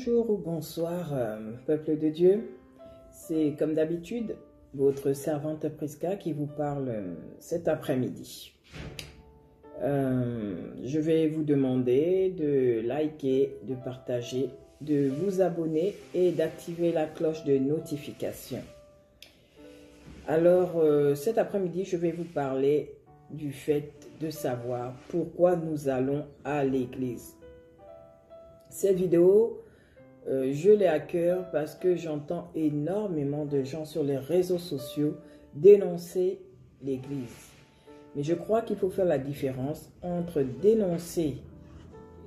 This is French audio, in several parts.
Bonjour ou bonsoir, peuple de Dieu. C'est comme d'habitude, votre servante Prisca qui vous parle cet après-midi. Je vais vous demander de liker, de partager, de vous abonner et d'activer la cloche de notification. Alors, cet après-midi, je vais vous parler du fait de savoir pourquoi nous allons à l'église. Cette vidéo, je l'ai à cœur parce que j'entends énormément de gens sur les réseaux sociaux dénoncer l'église. Mais je crois qu'il faut faire la différence entre dénoncer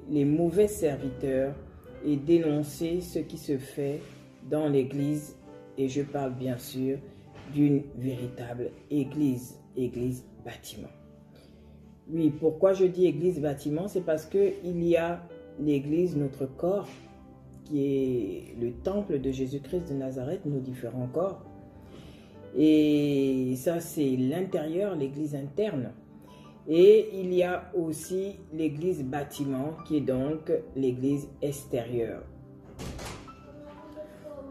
les mauvais serviteurs et dénoncer ce qui se fait dans l'église. Et je parle bien sûr d'une véritable église, église bâtiment. Oui, pourquoi je dis église bâtiment? C'est parce qu'il y a l'église, notre corps, qui est le temple de Jésus-Christ de Nazareth, nos différents corps. Et ça, c'est l'intérieur, l'église interne. Et il y a aussi l'église bâtiment, qui est donc l'église extérieure.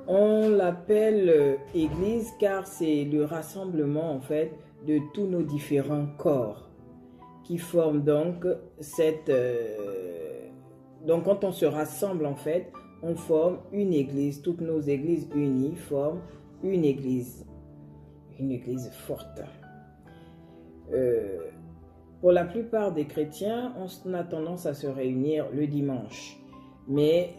On l'appelle église car c'est le rassemblement, en fait, de tous nos différents corps qui forment donc cette... Donc, quand on se rassemble, en fait, on forme une église. Toutes nos églises unies forment une église forte. Pour la plupart des chrétiens, on a tendance à se réunir le dimanche. Mais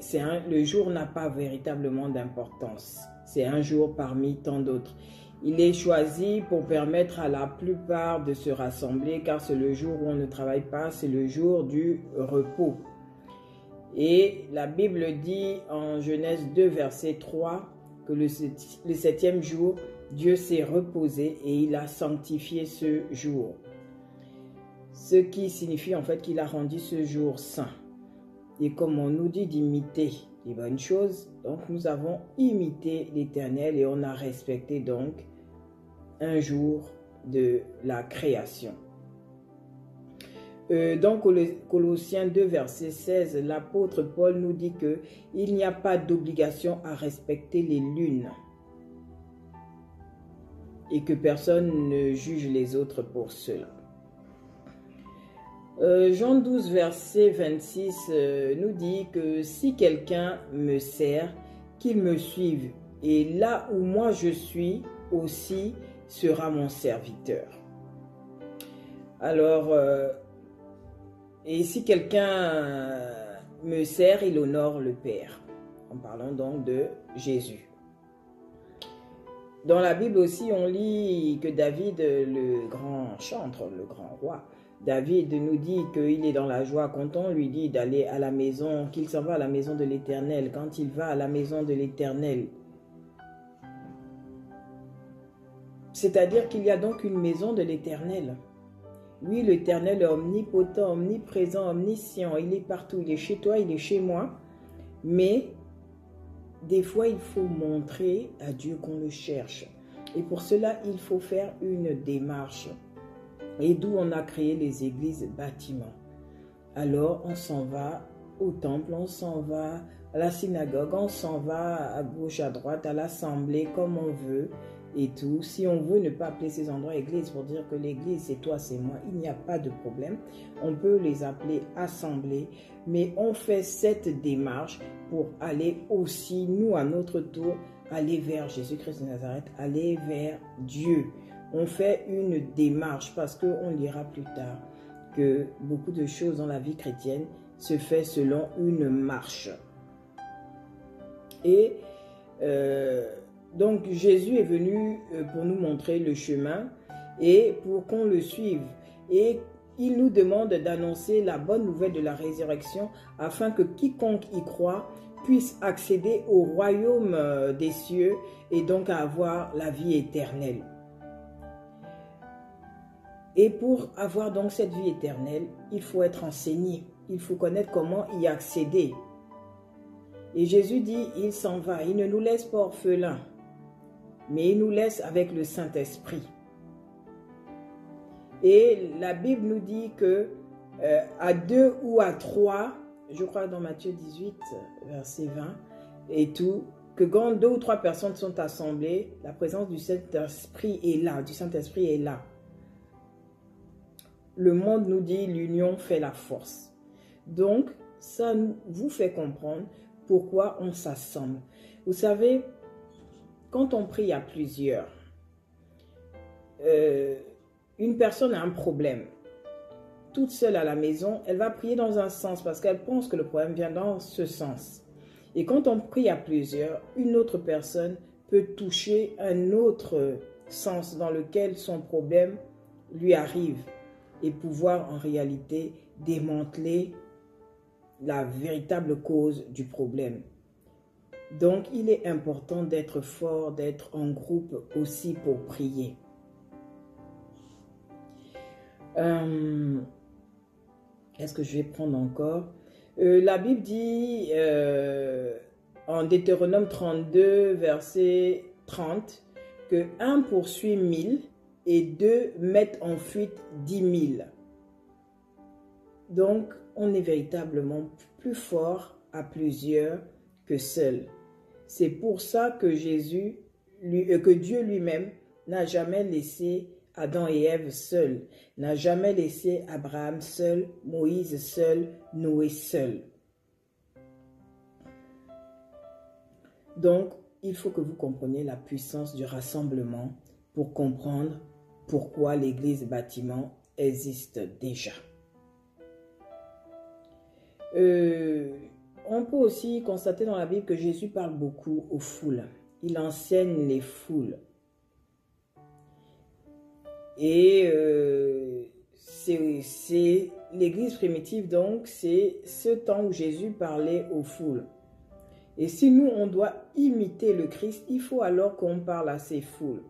le jour n'a pas véritablement d'importance. C'est un jour parmi tant d'autres. Il est choisi pour permettre à la plupart de se rassembler, car c'est le jour où on ne travaille pas, c'est le jour du repos. Et la Bible dit en Genèse 2, verset 3, que le septième jour, Dieu s'est reposé et il a sanctifié ce jour. Ce qui signifie en fait qu'il a rendu ce jour saint. Et comme on nous dit d'imiter les bonnes choses, donc nous avons imité l'Éternel et on a respecté donc un jour de la création. Dans Colossiens 2, verset 16, l'apôtre Paul nous dit qu'il n'y a pas d'obligation à respecter les lunes et que personne ne juge les autres pour cela. Jean 12, verset 26 nous dit que si quelqu'un me sert, qu'il me suive, et là où moi je suis aussi sera mon serviteur. Alors, et si quelqu'un me sert, il honore le Père. En parlant donc de Jésus. Dans la Bible aussi, on lit que David, le grand chantre, le grand roi, David nous dit qu'il est dans la joie quand on lui dit d'aller à la maison, qu'il s'en va à la maison de l'Éternel. Quand il va à la maison de l'Éternel, c'est-à-dire qu'il y a donc une maison de l'Éternel. Oui, l'Éternel est omnipotent, omniprésent, omniscient. Il est partout. Il est chez toi, il est chez moi. Mais des fois, il faut montrer à Dieu qu'on le cherche. Et pour cela, il faut faire une démarche. Et d'où on a créé les églises bâtiments. Alors, on s'en va au temple, on s'en va à la synagogue, on s'en va à gauche, à droite, à l'assemblée, comme on veut. Et tout. Si on veut ne pas appeler ces endroits église pour dire que l'église c'est toi, c'est moi, il n'y a pas de problème. On peut les appeler assemblées, mais on fait cette démarche pour aller aussi, nous à notre tour, aller vers Jésus-Christ de Nazareth, aller vers Dieu. On fait une démarche parce qu'on lira plus tard que beaucoup de choses dans la vie chrétienne se fait selon une marche. Et donc Jésus est venu pour nous montrer le chemin et pour qu'on le suive. Et il nous demande d'annoncer la bonne nouvelle de la résurrection afin que quiconque y croit puisse accéder au royaume des cieux et donc avoir la vie éternelle. Et pour avoir donc cette vie éternelle, il faut être enseigné. Il faut connaître comment y accéder. Et Jésus dit, il s'en va, il ne nous laisse pas orphelins. Mais il nous laisse avec le Saint-Esprit. Et la Bible nous dit que à 2 ou à 3, je crois dans Matthieu 18, verset 20, et tout, que quand 2 ou 3 personnes sont assemblées, la présence du Saint-Esprit est là, Le monde nous dit l'union fait la force. Donc, ça vous fait comprendre pourquoi on s'assemble. Vous savez, quand on prie à plusieurs, une personne a un problème. Toute seule à la maison, elle va prier dans un sens parce qu'elle pense que le problème vient dans ce sens. Et quand on prie à plusieurs, une autre personne peut toucher un autre sens dans lequel son problème lui arrive et pouvoir en réalité démanteler la véritable cause du problème. Donc, il est important d'être fort, d'être en groupe aussi pour prier. Est-ce que je vais prendre encore? La Bible dit en Deutéronome 32, verset 30, que 1 poursuit 1000 et 2 mettent en fuite 10 000. Donc, on est véritablement plus fort à plusieurs que seul. C'est pour ça que Dieu lui-même n'a jamais laissé Adam et Ève seuls, n'a jamais laissé Abraham seul, Moïse seul, Noé seul. Donc, il faut que vous compreniez la puissance du rassemblement pour comprendre pourquoi l'église bâtiment existe déjà. On peut aussi constater dans la Bible que Jésus parle beaucoup aux foules. Il enseigne les foules. Et c'est l'église primitive, donc c'est ce temps où Jésus parlait aux foules. Et si nous, on doit imiter le Christ, il faut alors qu'on parle à ces foules.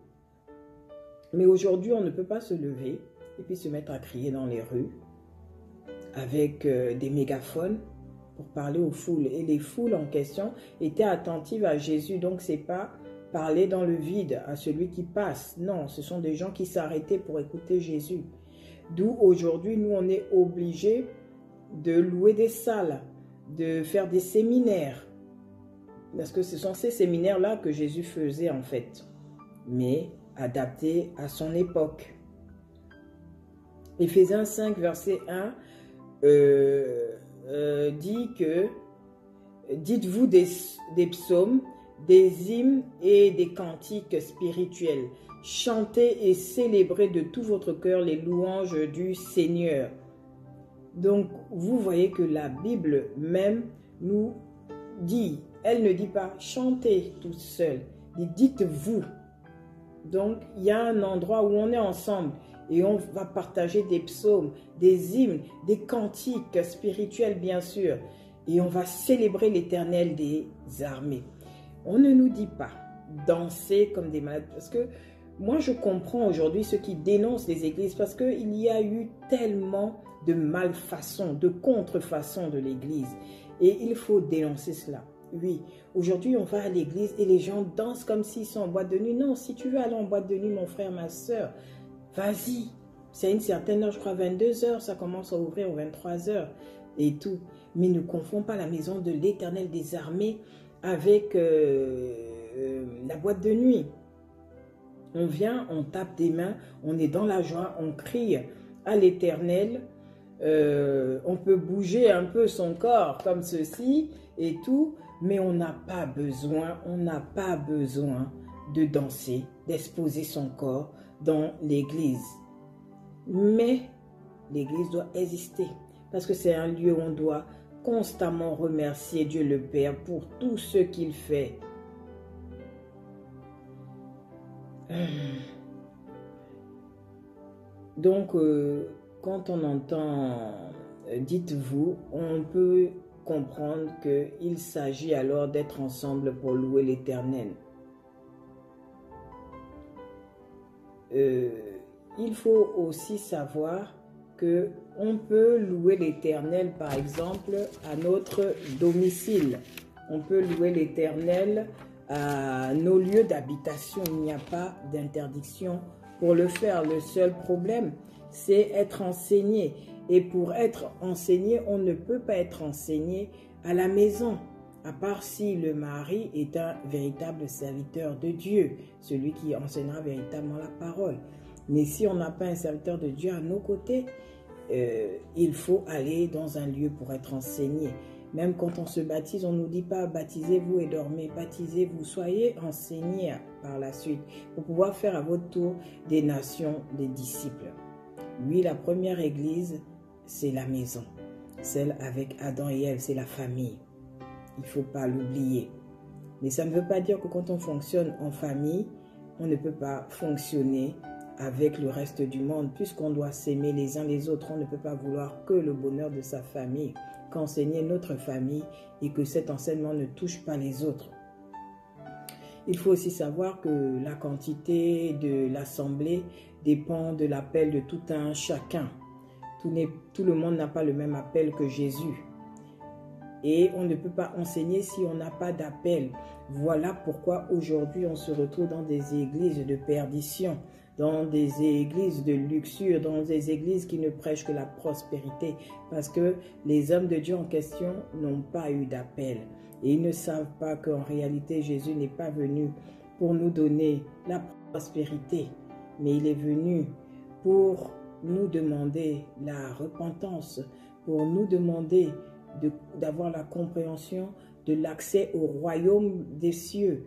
Mais aujourd'hui, on ne peut pas se lever et puis se mettre à crier dans les rues avec des mégaphones pour parler aux foules. Et les foules en question étaient attentives à Jésus, donc c'est pas parler dans le vide à celui qui passe. Non, ce sont des gens qui s'arrêtaient pour écouter Jésus. D'où aujourd'hui, nous, on est obligés de louer des salles, de faire des séminaires. Parce que ce sont ces séminaires-là que Jésus faisait en fait, mais adaptés à son époque. Éphésiens 5, verset 1 dit que « Dites-vous des psaumes, des hymnes et des cantiques spirituels. Chantez et célébrez de tout votre cœur les louanges du Seigneur. » Donc, vous voyez que la Bible même nous dit, elle ne dit pas chantez tout seul, dites-vous. Donc, il y a un endroit où on est ensemble et on va partager des psaumes, des hymnes, des cantiques spirituels bien sûr. Et on va célébrer l'Éternel des armées. On ne nous dit pas danser comme des malades. Parce que moi, je comprends aujourd'hui ceux qui dénoncent les églises. Parce qu'il y a eu tellement de malfaçons, de contrefaçons de l'église. Et il faut dénoncer cela. Oui, aujourd'hui, on va à l'église et les gens dansent comme s'ils sont en boîte de nuit. Non, si tu veux aller en boîte de nuit, mon frère, ma soeur, vas-y. C'est à une certaine heure, je crois 22 h, ça commence à ouvrir aux 23 h et tout. Mais ne confond pas la maison de l'Éternel des armées avec la boîte de nuit. On vient, on tape des mains, on est dans la joie, on crie à l'Éternel. On peut bouger un peu son corps comme ceci et tout, mais on n'a pas besoin de danser, d'exposer son corps dans l'église. Mais l'église doit exister parce que c'est un lieu où on doit constamment remercier Dieu le Père pour tout ce qu'il fait. Donc, quand on entend « dites-vous », on peut comprendre qu'il s'agit alors d'être ensemble pour louer l'Éternel. Il faut aussi savoir qu'on peut louer l'Éternel, par exemple, à notre domicile. On peut louer l'Éternel à nos lieux d'habitation. Il n'y a pas d'interdiction pour le faire. Le seul problème, c'est être enseigné. Et pour être enseigné, on ne peut pas être enseigné à la maison. à part si le mari est un véritable serviteur de Dieu, celui qui enseignera véritablement la parole. Mais si on n'a pas un serviteur de Dieu à nos côtés, il faut aller dans un lieu pour être enseigné. Même quand on se baptise, on ne nous dit pas baptisez-vous et dormez, baptisez-vous, soyez enseignés par la suite pour pouvoir faire à votre tour des nations, des disciples. Oui, la première église, c'est la maison. Celle avec Adam et Ève, c'est la famille. Il ne faut pas l'oublier. Mais ça ne veut pas dire que quand on fonctionne en famille, on ne peut pas fonctionner avec le reste du monde. Puisqu'on doit s'aimer les uns les autres, on ne peut pas vouloir que le bonheur de sa famille, qu'enseigner notre famille et que cet enseignement ne touche pas les autres. Il faut aussi savoir que la quantité de l'assemblée dépend de l'appel de tout un chacun. Tout le monde n'a pas le même appel que Jésus. Et on ne peut pas enseigner si on n'a pas d'appel. Voilà pourquoi aujourd'hui on se retrouve dans des églises de perdition, dans des églises de luxure, dans des églises qui ne prêchent que la prospérité. Parce que les hommes de Dieu en question n'ont pas eu d'appel. Et ils ne savent pas qu'en réalité Jésus n'est pas venu pour nous donner la prospérité, mais il est venu pour nous demander la repentance, pour nous demander d'avoir la compréhension de l'accès au royaume des cieux,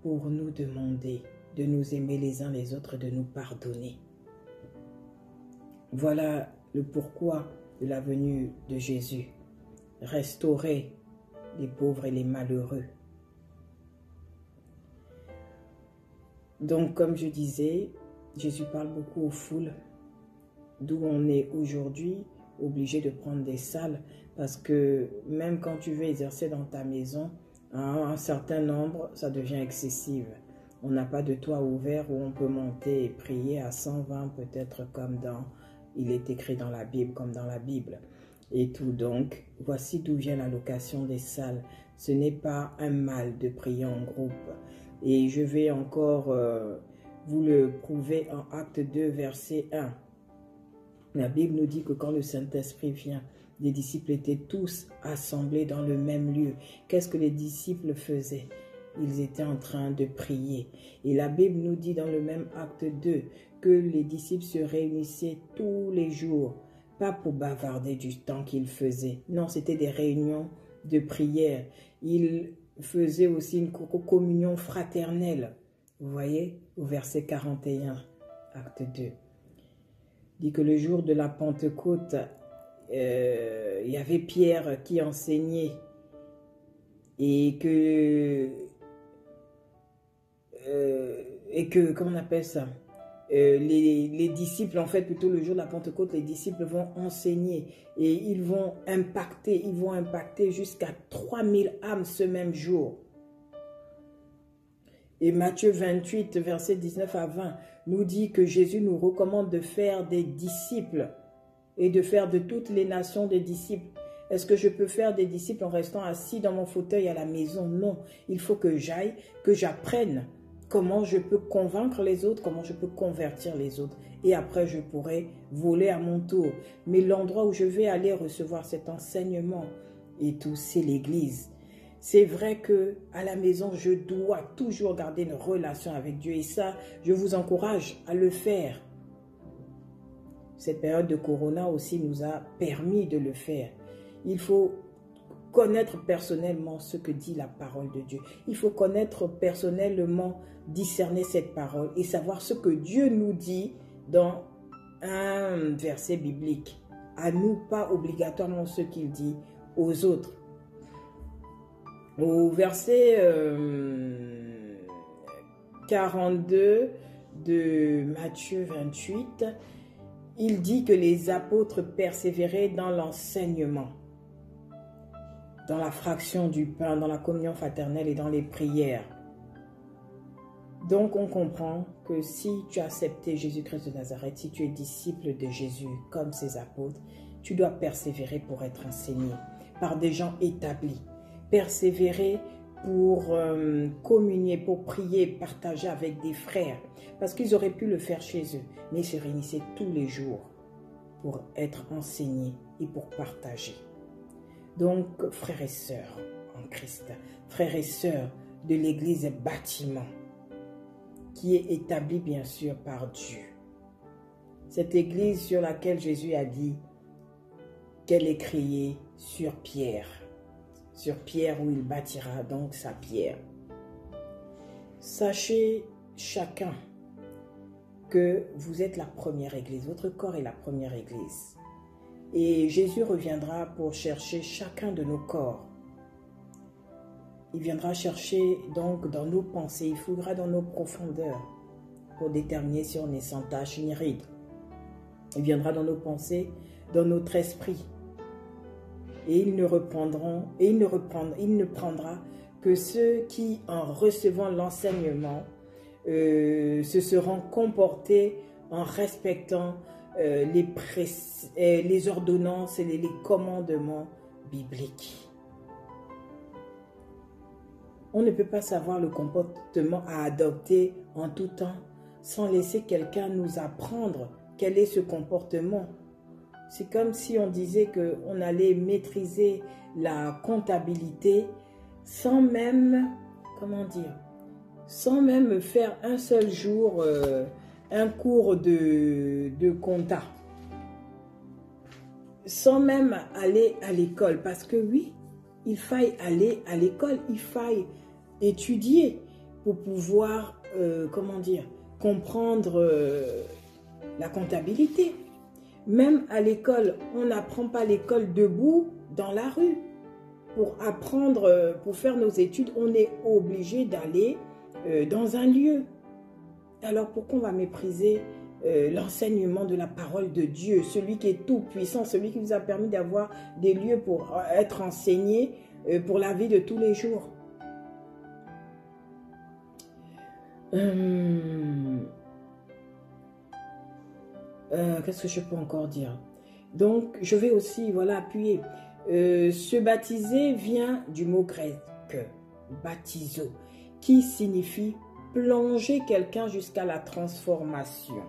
pour nous demander de nous aimer les uns les autres, de nous pardonner. Voilà le pourquoi de la venue de Jésus. Restaurer les pauvres et les malheureux. Donc, comme je disais, Jésus parle beaucoup aux foules, d'où on est aujourd'hui obligé de prendre des salles, parce que même quand tu veux exercer dans ta maison, un certain nombre, ça devient excessif. On n'a pas de toit ouvert où on peut monter et prier à 120 peut-être comme il est écrit dans la Bible, comme dans la Bible. Et tout, donc, voici d'où vient la location des salles. Ce n'est pas un mal de prier en groupe. Et je vais encore vous le prouver en Acte 2, verset 1. La Bible nous dit que quand le Saint-Esprit vient, les disciples étaient tous assemblés dans le même lieu. Qu'est-ce que les disciples faisaient? Ils étaient en train de prier. Et la Bible nous dit dans le même Acte 2 que les disciples se réunissaient tous les jours. Pas pour bavarder du temps qu'ils faisaient. Non, c'était des réunions de prière. Ils faisaient aussi une communion fraternelle. Vous voyez, au verset 41, Acte 2. Dit que le jour de la Pentecôte, il y avait Pierre qui enseignait et que comment on appelle ça, les disciples, en fait, plutôt le jour de la Pentecôte, les disciples vont enseigner et ils vont impacter jusqu'à 3000 âmes ce même jour. Et Matthieu 28, verset 19 à 20, nous dit que Jésus nous recommande de faire des disciples et de faire de toutes les nations des disciples. Est-ce que je peux faire des disciples en restant assis dans mon fauteuil à la maison? Non, il faut que j'aille, que j'apprenne comment je peux convaincre les autres, comment je peux convertir les autres. Et après, je pourrai voler à mon tour. Mais l'endroit où je vais aller recevoir cet enseignement et tout, c'est l'église. C'est vrai que à la maison, je dois toujours garder une relation avec Dieu. Et ça, je vous encourage à le faire. Cette période de Corona aussi nous a permis de le faire. Il faut connaître personnellement ce que dit la parole de Dieu. Il faut connaître personnellement, discerner cette parole et savoir ce que Dieu nous dit dans un verset biblique. À nous, pas obligatoirement ce qu'il dit aux autres. Au verset 42 de Matthieu 28, il dit que les apôtres persévéraient dans l'enseignement, dans la fraction du pain, dans la communion fraternelle et dans les prières. Donc on comprend que si tu as accepté Jésus-Christ de Nazareth, si tu es disciple de Jésus comme ses apôtres, tu dois persévérer pour être enseigné par des gens établis. Persévérer pour communier, pour prier, partager avec des frères. Parce qu'ils auraient pu le faire chez eux, mais ils se réunissaient tous les jours pour être enseignés et pour partager. Donc, frères et sœurs, en Christ, frères et sœurs de l'église bâtiment, qui est établie bien sûr par Dieu. Cette église sur laquelle Jésus a dit qu'elle est créée sur pierre où il bâtira donc sa pierre. Sachez chacun que vous êtes la première église, votre corps est la première église. Et Jésus reviendra pour chercher chacun de nos corps. Il viendra chercher donc dans nos pensées, il fouillera dans nos profondeurs pour déterminer si on est sans tache ni ride. Il viendra dans nos pensées, dans notre esprit. Et il ne prendra que ceux qui, en recevant l'enseignement, se seront comportés en respectant les ordonnances et les commandements bibliques. On ne peut pas savoir le comportement à adopter en tout temps sans laisser quelqu'un nous apprendre quel est ce comportement. C'est comme si on disait qu'on allait maîtriser la comptabilité sans même, sans même faire un seul jour un cours de compta. Sans même aller à l'école. Parce que oui, il faille aller à l'école, il faille étudier pour pouvoir, comprendre la comptabilité. Même à l'école, on n'apprend pas l'école debout dans la rue. Pour apprendre, pour faire nos études, on est obligé d'aller dans un lieu. Alors pourquoi on va mépriser l'enseignement de la parole de Dieu, celui qui est tout puissant, celui qui nous a permis d'avoir des lieux pour être enseignés pour la vie de tous les jours? Qu'est-ce que je peux encore dire? Donc, je vais aussi, appuyer. Se baptiser vient du mot grec baptizo, qui signifie plonger quelqu'un jusqu'à la transformation.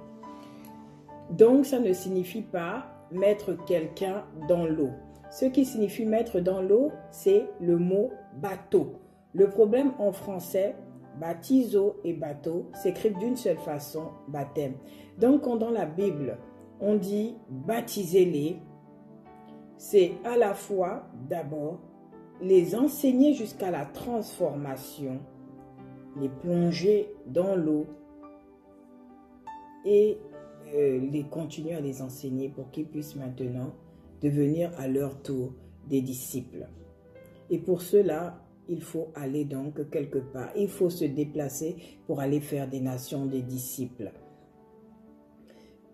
Donc, ça ne signifie pas mettre quelqu'un dans l'eau. Ce qui signifie mettre dans l'eau, c'est le mot bateau. Le problème en français, baptizo et bateau s'écrivent d'une seule façon, baptême. Donc, quand dans la Bible, on dit baptisez-les, c'est à la fois, d'abord, les enseigner jusqu'à la transformation, les plonger dans l'eau et les continuer à les enseigner pour qu'ils puissent maintenant devenir à leur tour des disciples. Et pour cela, il faut aller donc quelque part. Il faut se déplacer pour aller faire des nations, des disciples.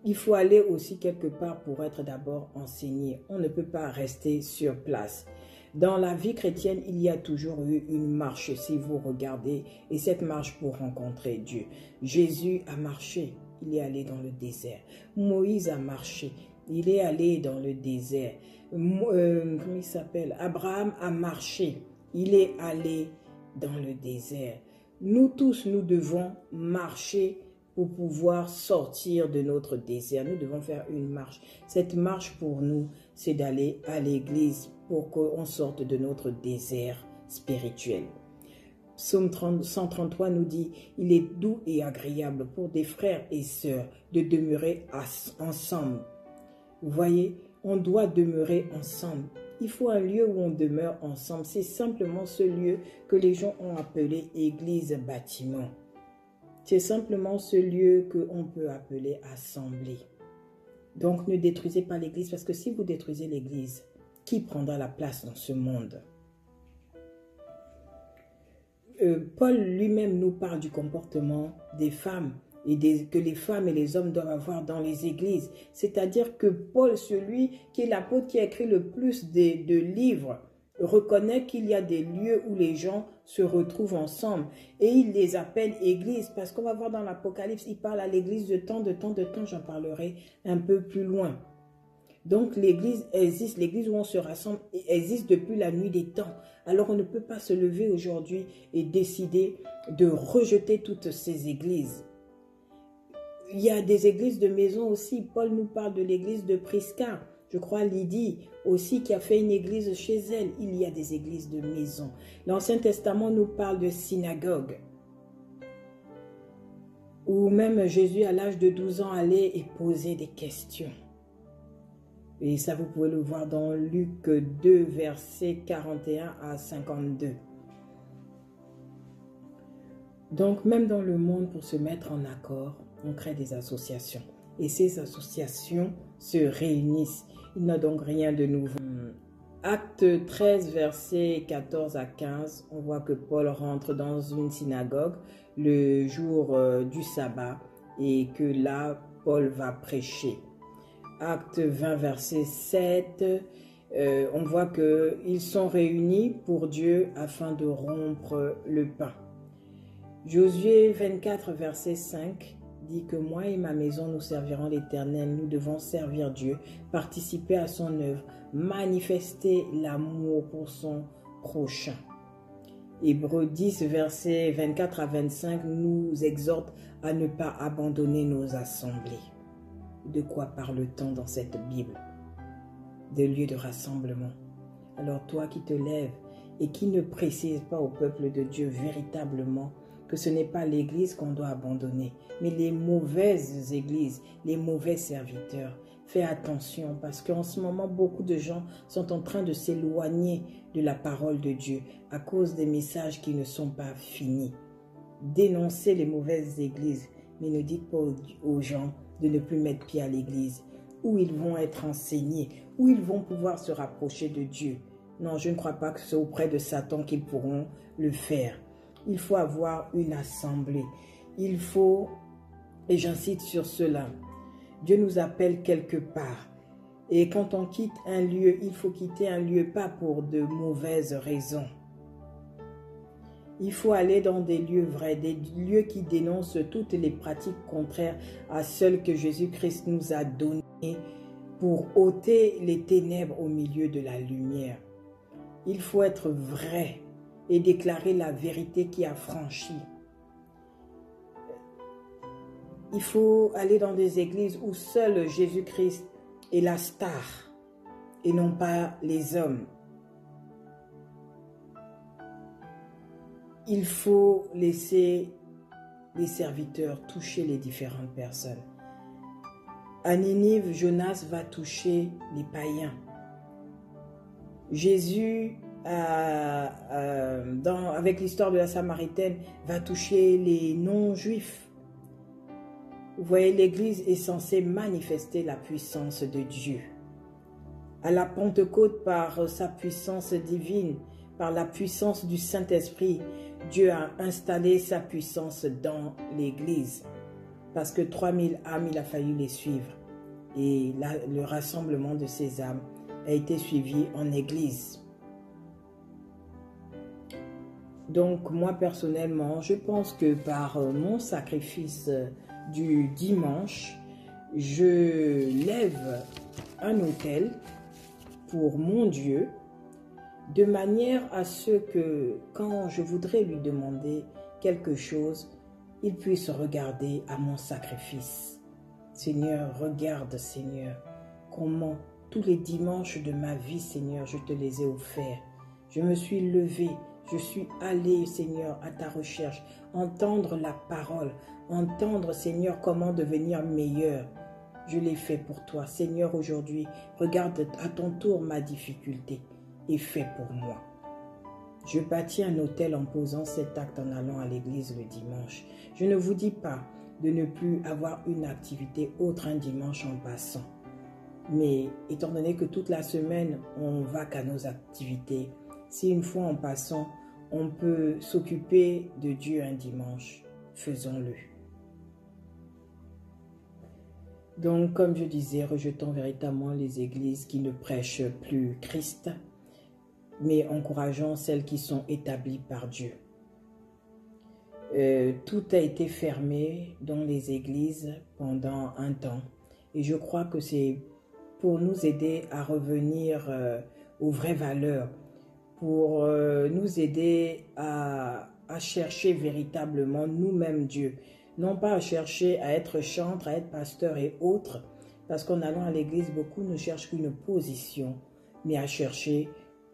Il faut aller aussi quelque part pour être d'abord enseigné. On ne peut pas rester sur place. Dans la vie chrétienne, il y a toujours eu une marche, si vous regardez, et cette marche pour rencontrer Dieu. Jésus a marché, il est allé dans le désert. Moïse a marché, il est allé dans le désert. Comment il s'appelle? Abraham a marché, il est allé dans le désert. Nous tous, nous devons marcher pour pouvoir sortir de notre désert. Nous devons faire une marche. Cette marche pour nous, c'est d'aller à l'église pour qu'on sorte de notre désert spirituel. Psaume 133 nous dit, il est doux et agréable pour des frères et sœurs de demeurer ensemble. Vous voyez, on doit demeurer ensemble. Il faut un lieu où on demeure ensemble. C'est simplement ce lieu que les gens ont appelé église bâtiment. C'est simplement ce lieu qu'on peut appeler assemblée. Donc ne détruisez pas l'église, parce que si vous détruisez l'église, qui prendra la place dans ce monde? Paul lui-même nous parle du comportement des femmes et que les femmes et les hommes doivent avoir dans les églises. C'est-à-dire que Paul, celui qui est l'apôtre qui a écrit le plus de livres, reconnaît qu'il y a des lieux où les gens se retrouvent ensemble et il les appelle église, parce qu'on va voir dans l'Apocalypse, il parle à l'église de temps, j'en parlerai un peu plus loin. Donc l'église existe, l'église où on se rassemble existe depuis la nuit des temps. Alors on ne peut pas se lever aujourd'hui et décider de rejeter toutes ces églises. Il y a des églises de maison aussi. Paul nous parle de l'église de Prisca. Je crois Lydie aussi qui a fait une église chez elle. Il y a des églises de maison. L'Ancien Testament nous parle de synagogue. Où même Jésus, à l'âge de 12 ans, allait et posait des questions. Et ça, vous pouvez le voir dans Luc 2, versets 41 à 52. Donc, même dans le monde, pour se mettre en accord, on crée des associations. Et ces associations se réunissent. Il n'y a donc rien de nouveau. Acte 13, versets 14 à 15, on voit que Paul rentre dans une synagogue le jour du sabbat et que là, Paul va prêcher. Acte 20, verset 7, on voit qu'ils sont réunis pour Dieu afin de rompre le pain. Josué 24, verset 5 dit que moi et ma maison, nous servirons l'Éternel. Nous devons servir Dieu, participer à son œuvre, manifester l'amour pour son prochain. Hébreux 10, versets 24 à 25 nous exhorte à ne pas abandonner nos assemblées. De quoi parle-t-on dans cette Bible? Des lieux de rassemblement. Alors toi qui te lèves et qui ne précise pas au peuple de Dieu véritablement que ce n'est pas l'église qu'on doit abandonner, mais les mauvaises églises, les mauvais serviteurs. Fais attention parce qu'en ce moment, beaucoup de gens sont en train de s'éloigner de la parole de Dieu à cause des messages qui ne sont pas finis. Dénoncez les mauvaises églises, mais ne dites pas aux gens de ne plus mettre pied à l'église, où ils vont être enseignés, où ils vont pouvoir se rapprocher de Dieu. Non, je ne crois pas que c'est auprès de Satan qu'ils pourront le faire. Il faut avoir une assemblée. Il faut, et j'insiste sur cela, Dieu nous appelle quelque part. Et quand on quitte un lieu, il faut quitter un lieu pas pour de mauvaises raisons. Il faut aller dans des lieux vrais, des lieux qui dénoncent toutes les pratiques contraires à celles que Jésus-Christ nous a données pour ôter les ténèbres au milieu de la lumière. Il faut être vrai et déclarer la vérité qui a franchi. Il faut aller dans des églises où seul Jésus-Christ est la star et non pas les hommes. Il faut laisser les serviteurs toucher les différentes personnes. À Ninive, Jonas va toucher les païens. Jésus, avec l'histoire de la Samaritaine, va toucher les non-juifs. Vous voyez, l'Église est censée manifester la puissance de Dieu. À la Pentecôte, par sa puissance divine, par la puissance du Saint-Esprit, Dieu a installé sa puissance dans l'Église. Parce que 3000 âmes, il a fallu les suivre. Et là, le rassemblement de ces âmes a été suivi en Église. Donc, moi, personnellement, je pense que par mon sacrifice du dimanche, je lève un autel pour mon Dieu, de manière à ce que quand je voudrais lui demander quelque chose, il puisse regarder à mon sacrifice. Seigneur, regarde, Seigneur, comment tous les dimanches de ma vie, Seigneur, je te les ai offerts. Je me suis levé, je suis allé, Seigneur, à ta recherche, entendre la parole, entendre, Seigneur, comment devenir meilleur. Je l'ai fait pour toi. Seigneur, aujourd'hui, regarde à ton tour ma difficulté et fais pour moi. Je bâtis un autel en posant cet acte en allant à l'église le dimanche. Je ne vous dis pas de ne plus avoir une activité autre un dimanche en passant. Mais étant donné que toute la semaine, on va qu'à nos activités, si une fois en passant, on peut s'occuper de Dieu un dimanche, faisons-le. Donc, comme je disais, rejetons véritablement les églises qui ne prêchent plus Christ, mais encourageons celles qui sont établies par Dieu. Tout a été fermé dans les églises pendant un temps. Et je crois que c'est pour nous aider à revenir aux vraies valeurs, pour nous aider à chercher véritablement nous-mêmes Dieu. Non pas à chercher à être chantre, à être pasteur et autres, Parce qu'en allant à l'église, beaucoup ne cherchent qu'une position, mais à chercher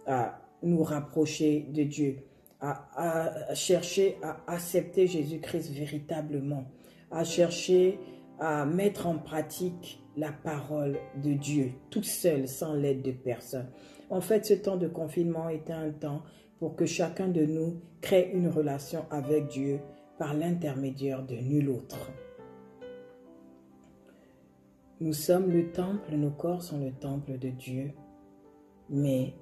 à nous rapprocher de Dieu, à chercher à accepter Jésus-Christ véritablement, à chercher à mettre en pratique la parole de Dieu, toute seule, sans l'aide de personne. En fait, ce temps de confinement était un temps pour que chacun de nous crée une relation avec Dieu par l'intermédiaire de nul autre. Nous sommes le temple, nos corps sont le temple de Dieu, mais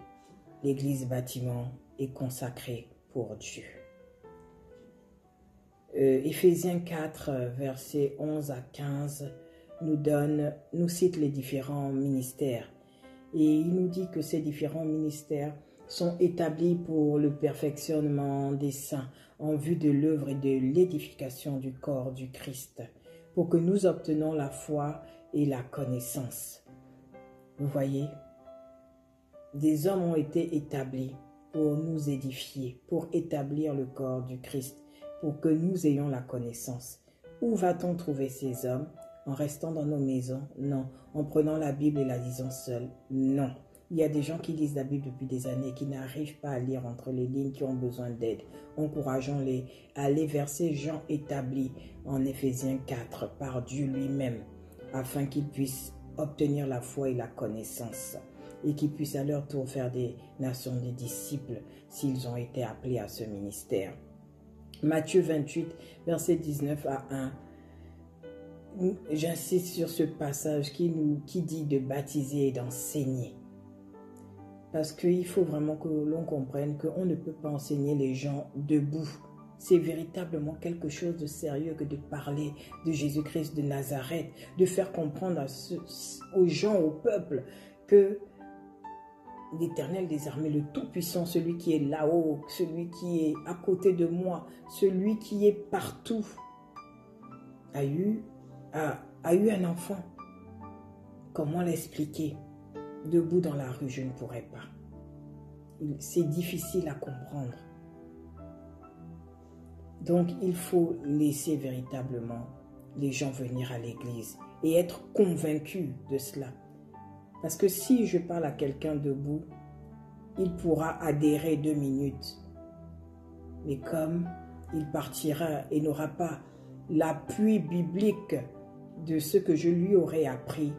l'église bâtiment est consacrée pour Dieu. Éphésiens 4, versets 11 à 15, nous cite les différents ministères. Et il nous dit que ces différents ministères sont établis pour le perfectionnement des saints en vue de l'œuvre et de l'édification du corps du Christ, pour que nous obtenions la foi et la connaissance. Vous voyez, des hommes ont été établis pour nous édifier, pour établir le corps du Christ, pour que nous ayons la connaissance. Où va-t-on trouver ces hommes? En restant dans nos maisons? Non. En prenant la Bible et la lisant seule? Non. Il y a des gens qui lisent la Bible depuis des années, qui n'arrivent pas à lire entre les lignes, qui ont besoin d'aide. Encourageons-les à aller vers ces gens établis en Éphésiens 4 par Dieu lui-même, afin qu'ils puissent obtenir la foi et la connaissance, et qu'ils puissent à leur tour faire des nations des disciples s'ils ont été appelés à ce ministère. Matthieu 28, verset 19 à 1. J'insiste sur ce passage qui dit de baptiser et d'enseigner. Parce qu'il faut vraiment que l'on comprenne qu'on ne peut pas enseigner les gens debout. C'est véritablement quelque chose de sérieux que de parler de Jésus-Christ de Nazareth, de faire comprendre aux gens, au peuple, que l'Éternel des armées, le Tout-Puissant, celui qui est là-haut, celui qui est à côté de moi, celui qui est partout, a eu un enfant. Comment l'expliquer? Debout dans la rue, je ne pourrais pas. C'est difficile à comprendre. Donc, il faut laisser véritablement les gens venir à l'église et être convaincus de cela. Parce que si je parle à quelqu'un debout, il pourra adhérer 2 minutes. Mais comme il partira et n'aura pas l'appui biblique de ce que je lui aurais appris,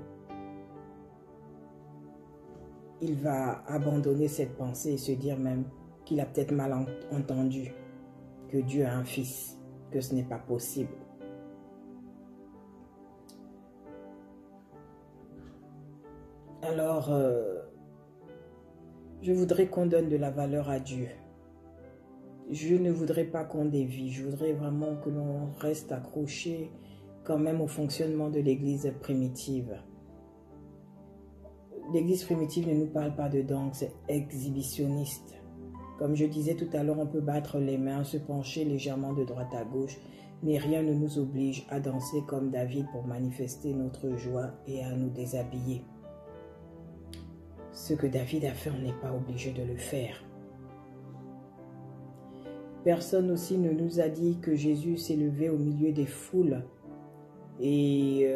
il va abandonner cette pensée et se dire même qu'il a peut-être mal entendu, que Dieu a un fils, que ce n'est pas possible. Alors, je voudrais qu'on donne de la valeur à Dieu. Je ne voudrais pas qu'on dévie, je voudrais vraiment que l'on reste accroché quand même au fonctionnement de l'église primitive. L'église primitive ne nous parle pas de danse exhibitionniste. Comme je disais tout à l'heure, on peut battre les mains, se pencher légèrement de droite à gauche, mais rien ne nous oblige à danser comme David pour manifester notre joie et à nous déshabiller. Ce que David a fait, on n'est pas obligé de le faire. Personne aussi ne nous a dit que Jésus s'est levé au milieu des foules et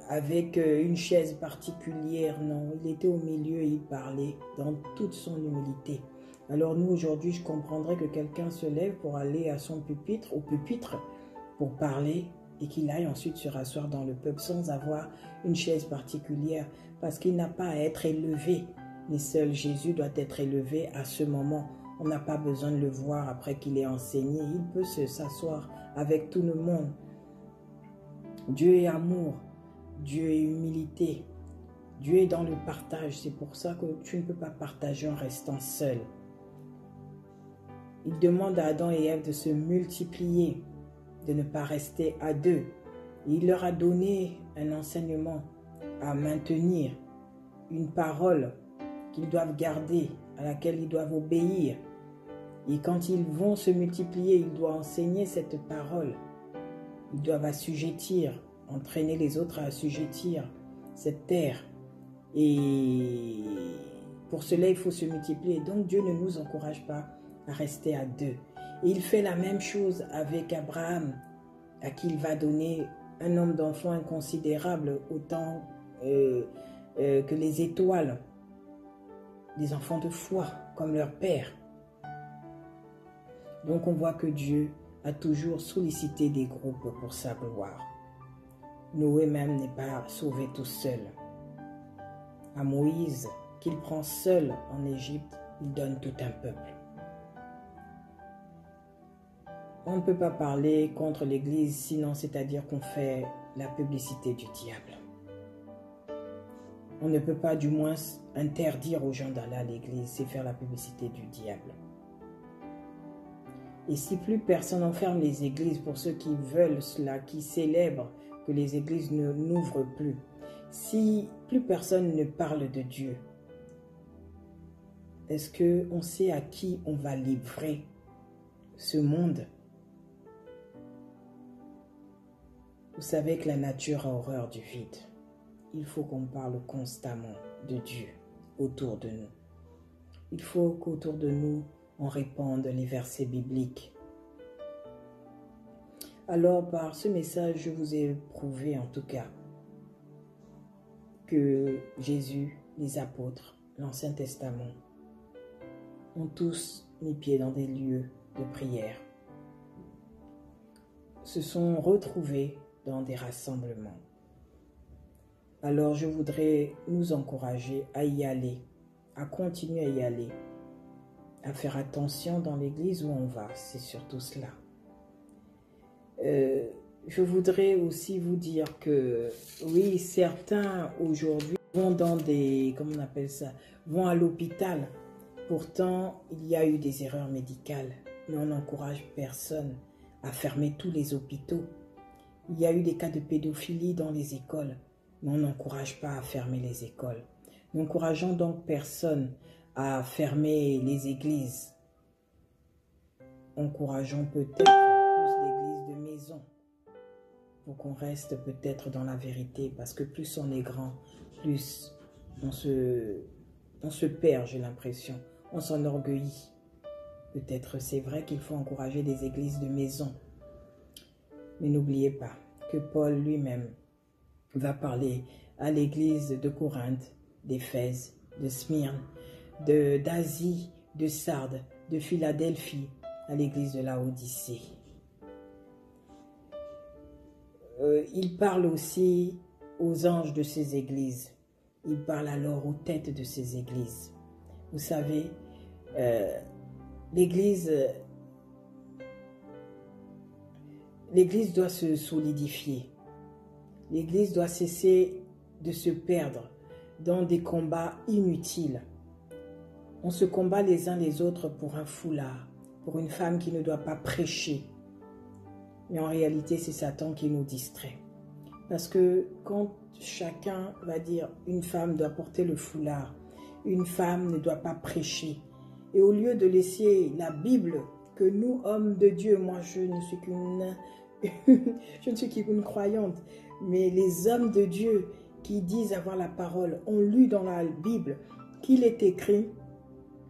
avec une chaise particulière. Non, il était au milieu et il parlait dans toute son humilité. Alors nous, aujourd'hui, je comprendrais que quelqu'un se lève pour aller à son pupitre, au pupitre, pour parler et qu'il aille ensuite se rasseoir dans le peuple sans avoir une chaise particulière, parce qu'il n'a pas à être élevé, mais seul Jésus doit être élevé à ce moment. On n'a pas besoin de le voir après qu'il ait enseigné, il peut s'asseoir avec tout le monde. Dieu est amour, Dieu est humilité, Dieu est dans le partage. C'est pour ça que tu ne peux pas partager en restant seul. Il demande à Adam et Ève de se multiplier, de ne pas rester à deux. Il leur a donné un enseignement à maintenir, une parole qu'ils doivent garder, à laquelle ils doivent obéir. Et quand ils vont se multiplier, ils doivent enseigner cette parole. Ils doivent assujettir, entraîner les autres à assujettir cette terre. Et pour cela, il faut se multiplier. Donc Dieu ne nous encourage pas à rester à deux. Et il fait la même chose avec Abraham, à qui il va donner un nombre d'enfants inconsidérable, autant que les étoiles, des enfants de foi, comme leur Père. Donc on voit que Dieu a toujours sollicité des groupes pour sa gloire. Noé même n'est pas sauvé tout seul. À Moïse, qu'il prend seul en Égypte, il donne tout un peuple. On ne peut pas parler contre l'Église, sinon c'est-à-dire qu'on fait la publicité du diable. On ne peut pas du moins interdire aux gens d'aller à l'Église, c'est faire la publicité du diable. Et si plus personne enferme les églises pour ceux qui veulent cela, qui célèbrent que les églises n'ouvrent plus, si plus personne ne parle de Dieu, est-ce qu'on sait à qui on va livrer ce monde? Vous savez que la nature a horreur du vide. Il faut qu'on parle constamment de Dieu autour de nous. Il faut qu'autour de nous, on répande les versets bibliques. Alors, par ce message, je vous ai prouvé en tout cas que Jésus, les apôtres, l'Ancien Testament, ont tous mis pied dans des lieux de prière, se sont retrouvés dans des rassemblements. Alors je voudrais nous encourager à y aller, à continuer à y aller, à faire attention dans l'église où on va, c'est surtout cela. Je voudrais aussi vous dire que oui, certains aujourd'hui vont dans des, comment on appelle ça, vont à l'hôpital. Pourtant, il y a eu des erreurs médicales, mais on n'encourage personne à fermer tous les hôpitaux. Il y a eu des cas de pédophilie dans les écoles, mais on n'encourage pas à fermer les écoles. N'encourageons donc personne à fermer les églises. Encourageons peut-être plus d'églises de maison pour qu'on reste peut-être dans la vérité, parce que plus on est grand, plus on se perd, j'ai l'impression. On s'enorgueillit. Peut-être c'est vrai qu'il faut encourager des églises de maison. Mais n'oubliez pas que Paul lui-même va parler à l'église de Corinthe, d'Éphèse, de Smyrne, d'Asie, de Sardes, de Philadelphie, à l'église de Laodicée. Il parle aussi aux anges de ces églises. Il parle alors aux têtes de ces églises. Vous savez, l'église doit se solidifier. L'église doit cesser de se perdre dans des combats inutiles. On se combat les uns les autres pour un foulard, pour une femme qui ne doit pas prêcher. Mais en réalité, c'est Satan qui nous distrait. Parce que quand chacun va dire une femme doit porter le foulard, une femme ne doit pas prêcher, et au lieu de laisser la Bible que nous, hommes de Dieu, moi je ne suis qu'une croyante, mais les hommes de Dieu qui disent avoir la parole ont lu dans la Bible qu'il est écrit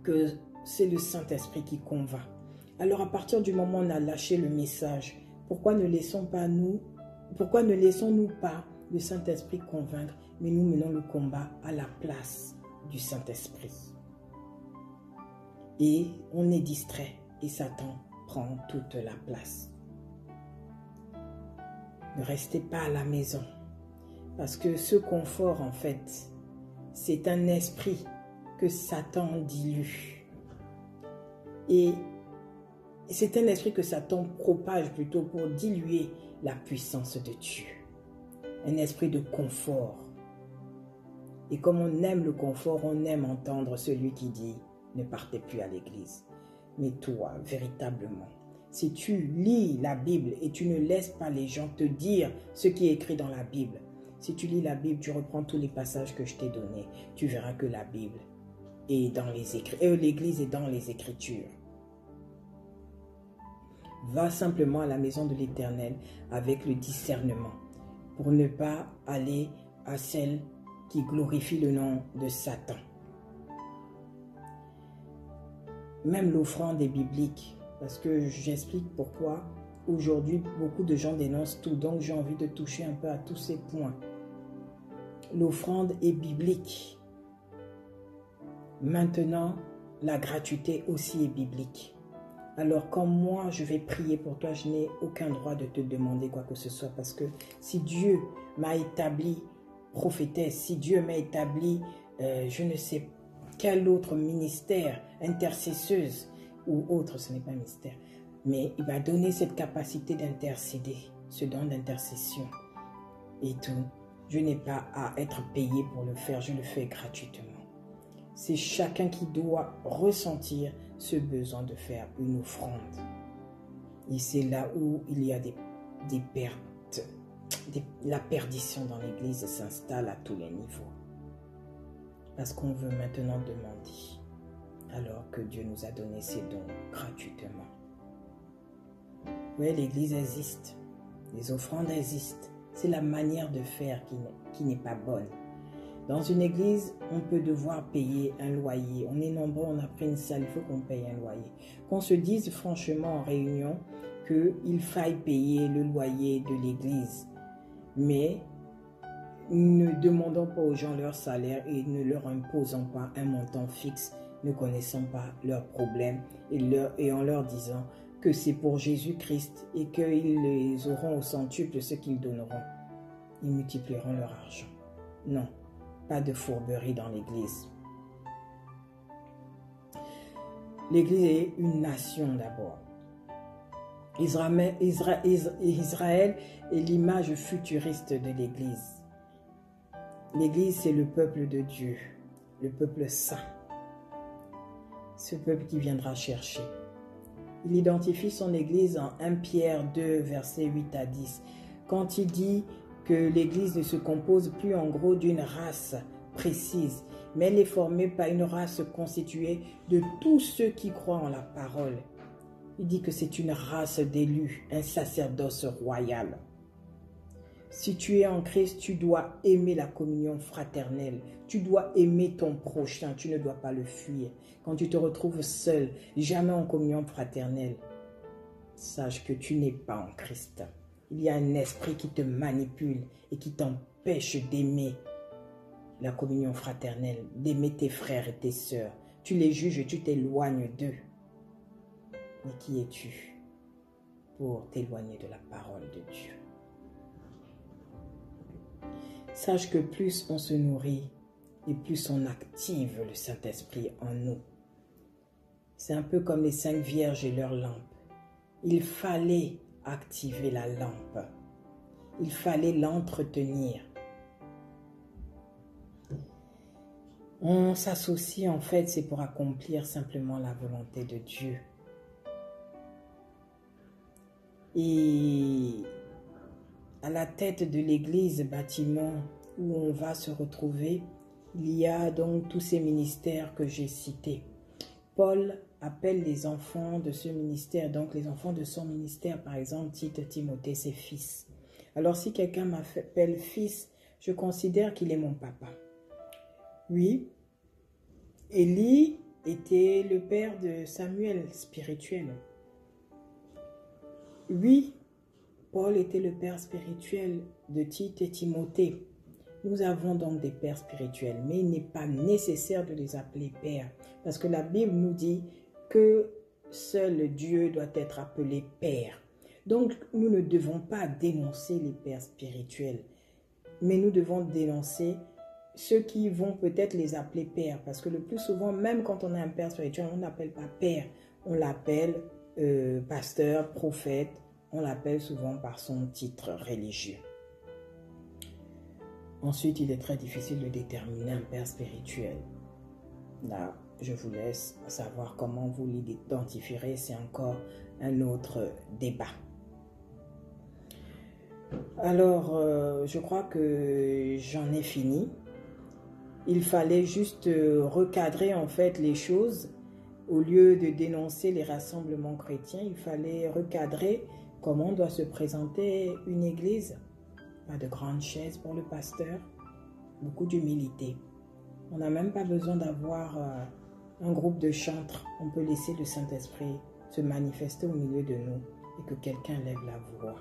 que c'est le Saint-Esprit qui convainc. Alors à partir du moment où on a lâché le message, pourquoi ne laissons-nous pas le Saint-Esprit convaincre, mais nous menons le combat à la place du Saint-Esprit. Et on est distrait et Satan prend toute la place. Ne restez pas à la maison, parce que ce confort, en fait, c'est un esprit que Satan dilue. Et c'est un esprit que Satan propage plutôt pour diluer la puissance de Dieu. Un esprit de confort. Et comme on aime le confort, on aime entendre celui qui dit « ne partez plus à l'église ». Mais toi, véritablement, si tu lis la Bible et tu ne laisses pas les gens te dire ce qui est écrit dans la Bible, si tu lis la Bible, tu reprends tous les passages que je t'ai donnés, tu verras que la Bible est dans les Écritures, l'Église est dans les Écritures. Va simplement à la maison de l'Éternel avec le discernement pour ne pas aller à celle qui glorifie le nom de Satan. Même l'offrande est biblique, parce que j'explique pourquoi aujourd'hui beaucoup de gens dénoncent tout, donc j'ai envie de toucher un peu à tous ces points. l'offrande est biblique. Maintenant, la gratuité aussi est biblique. Alors quand moi je vais prier pour toi, je n'ai aucun droit de te demander quoi que ce soit, parce que si Dieu m'a établi prophétesse, si Dieu m'a établi je ne sais quel autre ministère, intercesseuse ou autre, ce n'est pas un mystère, mais il m'a donné cette capacité d'intercéder, ce don d'intercession et tout. Je n'ai pas à être payé pour le faire, je le fais gratuitement. C'est chacun qui doit ressentir ce besoin de faire une offrande. Et c'est là où il y a des pertes. La perdition dans l'Église s'installe à tous les niveaux. Parce qu'on veut maintenant demander, alors que Dieu nous a donné ses dons gratuitement. Oui, l'Église existe. Les offrandes existent. C'est la manière de faire qui n'est pas bonne. Dans une église, on peut devoir payer un loyer. On est nombreux, on a pris une salle, il faut qu'on paye un loyer. Qu'on se dise franchement en réunion qu'il faille payer le loyer de l'église. Mais ne demandons pas aux gens leur salaire et ne leur imposons pas un montant fixe, ne connaissant pas leurs problèmes et en leur disant que c'est pour Jésus-Christ et qu'ils les auront au centuple ce qu'ils donneront. Ils multiplieront leur argent. Non. Pas de fourberie dans l'Église. L'Église est une nation d'abord. Israël est l'image futuriste de l'Église. L'Église, c'est le peuple de Dieu, le peuple saint. Ce peuple qui viendra chercher. Il identifie son Église en 1 Pierre 2, versets 8 à 10. Quand il dit que l'Église ne se compose plus en gros d'une race précise, mais elle est formée par une race constituée de tous ceux qui croient en la parole. Il dit que c'est une race d'élus, un sacerdoce royal. Si tu es en Christ, tu dois aimer la communion fraternelle. Tu dois aimer ton prochain, tu ne dois pas le fuir. Quand tu te retrouves seul, jamais en communion fraternelle, sache que tu n'es pas en Christ. Il y a un esprit qui te manipule et qui t'empêche d'aimer la communion fraternelle, d'aimer tes frères et tes sœurs. Tu les juges et tu t'éloignes d'eux. Mais qui es-tu pour t'éloigner de la parole de Dieu? Sache que plus on se nourrit et plus on active le Saint-Esprit en nous. C'est un peu comme les 5 vierges et leurs lampes. Il fallait activer la lampe. Il fallait l'entretenir. On s'associe en fait, c'est pour accomplir simplement la volonté de Dieu. Et à la tête de l'église, bâtiment où on va se retrouver, il y a donc tous ces ministères que j'ai cités. Paul appelle les enfants de ce ministère, donc les enfants de son ministère, par exemple, Tite, Timothée, ses fils. Alors si quelqu'un m'appelle fils, je considère qu'il est mon papa. Oui, Élie était le père de Samuel spirituel. Oui, Paul était le père spirituel de Tite et Timothée. Nous avons donc des pères spirituels, mais il n'est pas nécessaire de les appeler pères, parce que la Bible nous dit que seul Dieu doit être appelé père. Donc, nous ne devons pas dénoncer les pères spirituels, mais nous devons dénoncer ceux qui vont peut-être les appeler pères, parce que le plus souvent, même quand on a un père spirituel, on n'appelle pas père, on l'appelle pasteur, prophète, on l'appelle souvent par son titre religieux. Ensuite, il est très difficile de déterminer un père spirituel. Là, je vous laisse savoir comment vous l'identifierez, c'est encore un autre débat. Alors, je crois que j'en ai fini. Il fallait juste recadrer en fait les choses. Au lieu de dénoncer les rassemblements chrétiens, il fallait recadrer comment doit se présenter une église. Pas de grandes chaises pour le pasteur, beaucoup d'humilité. On n'a même pas besoin d'avoir un groupe de chantres. On peut laisser le Saint-Esprit se manifester au milieu de nous et que quelqu'un lève la voix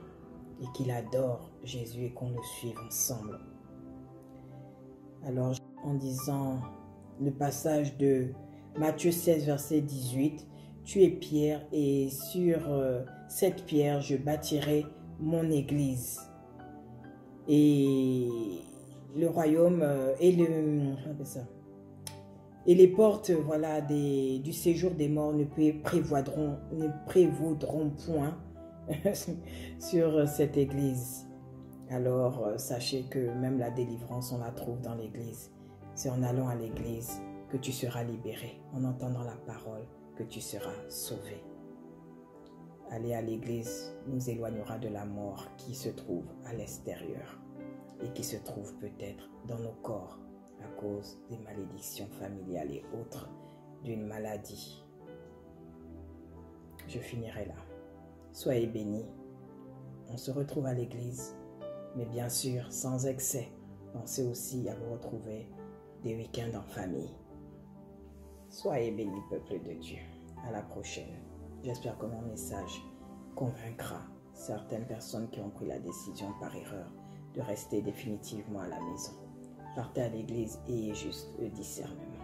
et qu'il adore Jésus et qu'on le suive ensemble. Alors, en disant le passage de Matthieu 16, verset 18, tu es pierre et sur cette pierre, je bâtirai mon église. Et le royaume et les portes voilà, du séjour des morts ne prévaudront point sur cette église. Alors, sachez que même la délivrance, on la trouve dans l'église. C'est en allant à l'église que tu seras libéré, en entendant la parole que tu seras sauvé. Aller à l'église nous éloignera de la mort qui se trouve à l'extérieur et qui se trouve peut-être dans nos corps à cause des malédictions familiales et autres, d'une maladie. Je finirai là. Soyez bénis. On se retrouve à l'église, mais bien sûr sans excès. Pensez aussi à vous retrouver des week-ends en famille. Soyez bénis, peuple de Dieu. À la prochaine. J'espère que mon message convaincra certaines personnes qui ont pris la décision par erreur de rester définitivement à la maison. Partez à l'église et ayez juste le discernement.